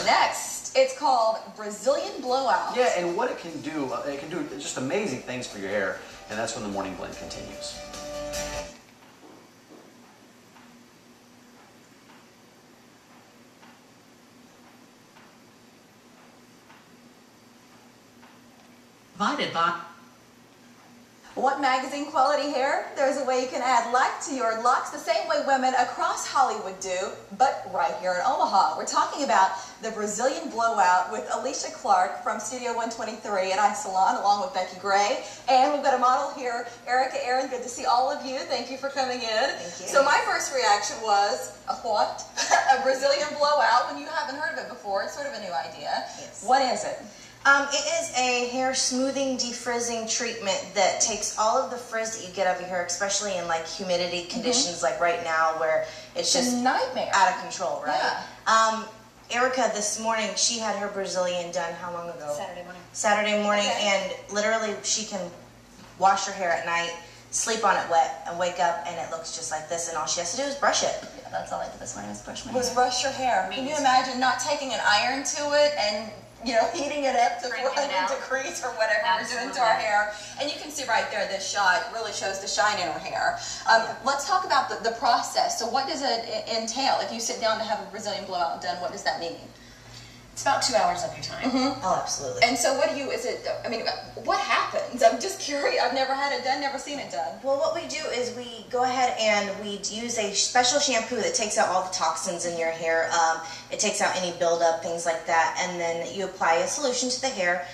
Next, it's called Brazilian Blowout. Yeah, and what it can do just amazing things for your hair, and that's when the morning blend continues. Provided by Want magazine quality hair? There's a way you can add life to your locks the same way women across Hollywood do, but right here in Omaha. We're talking about the Brazilian Blowout with Alicia Clark from Studio 123 at iSalon, along with Becky Gray. And we've got a model here, Erica Aaron. Good to see all of you. Thank you for coming in. Thank you. So my first reaction was, what? A Brazilian Blowout, when you haven't heard of it before. It's sort of a new idea. Yes. What is it? It is a hair smoothing, defrizzing treatment that takes all of the frizz that you get out of your hair, especially in like humidity conditions like right now where it's just a nightmare. Out of control, right? Yeah. Erica this morning, she had her Brazilian done how long ago? Saturday morning. Saturday morning, Okay. and literally she can wash her hair at night, sleep on it wet, and wake up and it looks just like this, and all she has to do is brush it. Yeah, that's all I did this morning was brush my Was hair. brush your hair. Can you imagine not taking an iron to it and heating it up to Bringing it 400 out. degrees or whatever we're doing to our hair? And you can see right there, this shot really shows the shine in her hair. Let's talk about the process. So what does it entail? If you sit down to have a Brazilian blowout done, what does that mean? It's about 2 hours of your time. Oh, absolutely. And so what happens? I'm just curious. I've never had it done, never seen it done. Well, what we do is we go ahead and we use a special shampoo that takes out all the toxins in your hair. It takes out any buildup, things like that, and then you apply a solution to the hair.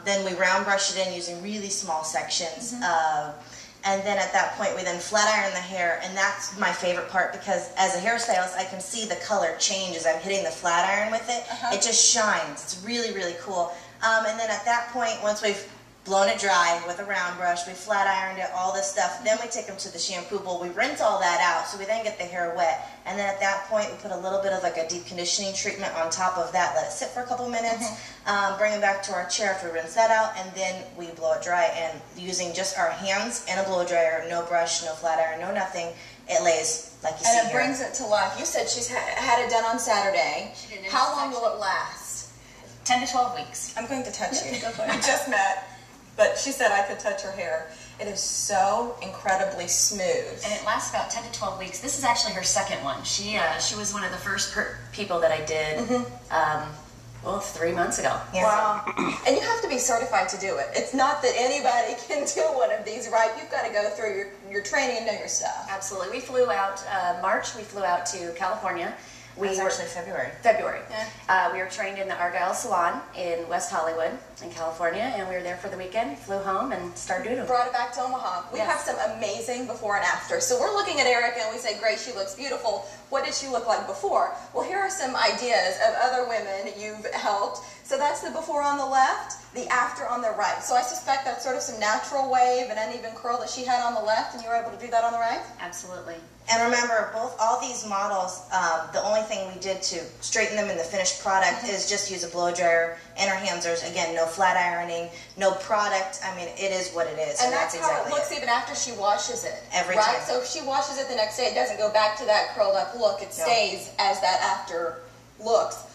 Then we round brush it in using really small sections. And then at that point we then flat iron the hair, and that's my favorite part because as a hairstylist I can see the color change as I'm hitting the flat iron with it. It just shines. It's really, really cool. And then at that point, once we've blown it dry with a round brush, we flat ironed it, all this stuff, then we take them to the shampoo bowl, we rinse all that out, so we then get the hair wet, and then at that point we put a little bit of like a deep conditioning treatment on top of that, let it sit for a couple minutes, bring it back to our chair after we rinse that out, and then we blow it dry, and using just our hands and a blow dryer, no brush, no flat iron, no nothing, it lays like you see here. And it brings it to life. You said she's had it done on Saturday. She did it How long will it last? 10 to 12 weeks. I'm going to touch you. Go for it. We just met, but she said I could touch her hair. It is so incredibly smooth. And it lasts about 10 to 12 weeks. This is actually her second one. She was one of the first people that I did, 3 months ago. Yes. Wow. And you have to be certified to do it. It's not that anybody can do one of these, right? You've got to go through your training and know your stuff. Absolutely. We flew out, March, we flew out to California. It was actually February. February. Yeah. We were trained in the Argyle Salon in West Hollywood in California, and we were there for the weekend, flew home, and started doing them. Brought it back to Omaha. We have some amazing before and after. So we're looking at Erica and we say, great, she looks beautiful. What did she look like before? Well, here are some ideas of other women you've helped. So that's the before on the left, the after on the right. So I suspect that's sort of some natural wave and uneven curl that she had on the left, and you were able to do that on the right? Absolutely. And remember, all these models, the only thing we did to straighten them in the finished product is just use a blow dryer, and our hands are, again, no flat ironing, no product. I mean, it is what it is. And that's how exactly it looks even after she washes it. Every right? time. So if she washes it the next day, it doesn't go back to that curled up look. It stays as that after looks.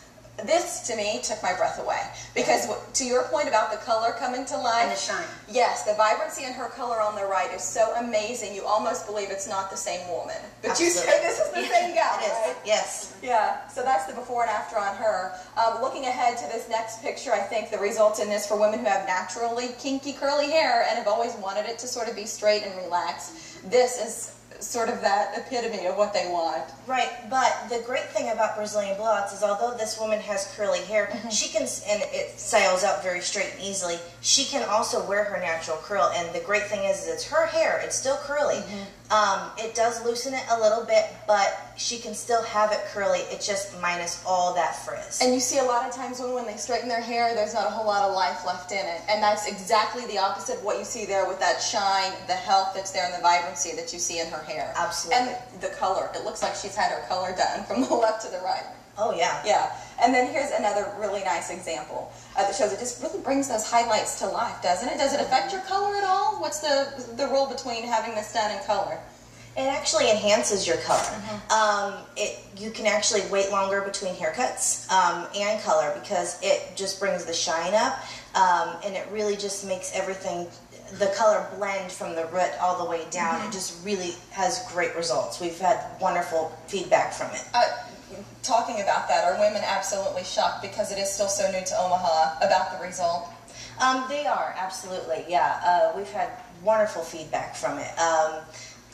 This, to me, took my breath away. Because to your point about the color coming to life. And the shine. Yes, the vibrancy in her color on the right is so amazing. You almost believe it's not the same woman. But Absolutely. you say this is the same gal, It is. right? Yes. Yeah, so that's the before and after on her. Looking ahead to this next picture, I think the result in this for women who have naturally kinky curly hair and have always wanted it to sort of be straight and relaxed, this is sort of that epitome of what they want. Right, but the great thing about Brazilian blowouts is although this woman has curly hair, she can, and it styles out very straight and easily, she can also wear her natural curl, and the great thing is it's her hair, it's still curly. It does loosen it a little bit, but she can still have it curly, it's just minus all that frizz. And you see a lot of times when they straighten their hair, there's not a whole lot of life left in it. And that's exactly the opposite of what you see there with that shine, the health that's there, and the vibrancy that you see in her hair. Absolutely. And the color. It looks like she's had her color done from the left to the right. Oh, yeah. Yeah. And then here's another really nice example that shows it just really brings those highlights to life, doesn't it? Does it affect your color at all? What's the rule between having this done in color? It actually enhances your color. You can actually wait longer between haircuts and color because it just brings the shine up, and it really just makes everything, the color blend from the root all the way down. It just really has great results. We've had wonderful feedback from it. Talking about that, are women absolutely shocked because it is still so new to Omaha about the result? They are, absolutely, yeah. We've had wonderful feedback from it.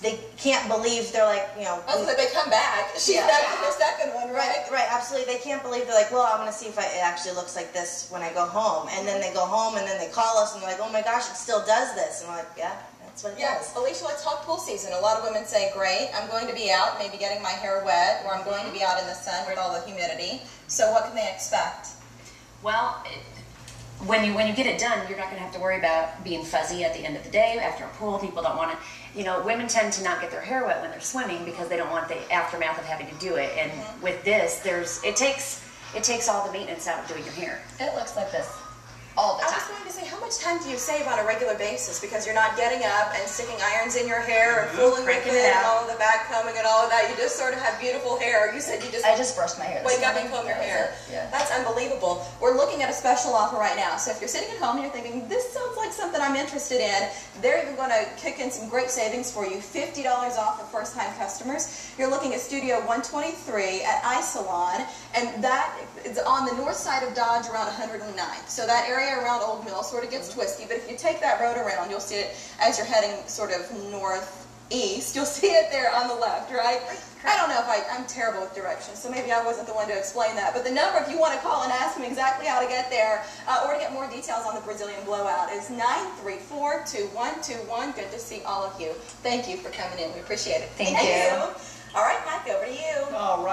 They can't believe, they're like, you know. Oh, so they come back. She's back for the second one, right? Right, absolutely. They can't believe, they're like, well, I'm going to see if it actually looks like this when I go home. And then they go home and then they call us and they're like, oh my gosh, it still does this. And we're like, yeah, that's what it does. Alicia, let's talk pool season. A lot of women say, great, I'm going to be out, maybe getting my hair wet, or I'm going to be out in the sun with all the humidity. So what can they expect? Well, when you get it done, you're not going to have to worry about being fuzzy at the end of the day. After a pool, people don't want to, you know, women tend to not get their hair wet when they're swimming because they don't want the aftermath of having to do it. And with this, it takes all the maintenance out of doing your hair. It looks like this all the time. I was going to say, how much time do you save on a regular basis? Because you're not getting up and sticking irons in your hair and fooling with it and all of the back combing and all of that. You just sort of have beautiful hair. You said I just brushed my hair. Wake up and comb your hair. Yeah. That's unbelievable. We're looking at a special offer right now. So if you're sitting at home and you're thinking, this sounds like something I'm interested in, they're even going to kick in some great savings for you. $50 off for first-time customers. You're looking at Studio 123 at iSalon, and that is on the north side of Dodge around 109th. So that area around Old Mill sort of gets twisty, but if you take that road around, you'll see it as you're heading sort of northeast. You'll see it there on the left, right? I don't know if I'm terrible with directions, so maybe I wasn't the one to explain that. But the number, if you want to call and ask them exactly how to get there, or to get more details on the Brazilian Blowout, is 934-2121. Good to see all of you. Thank you for coming in. We appreciate it. Thank you. All right, Mike, over to you. All right.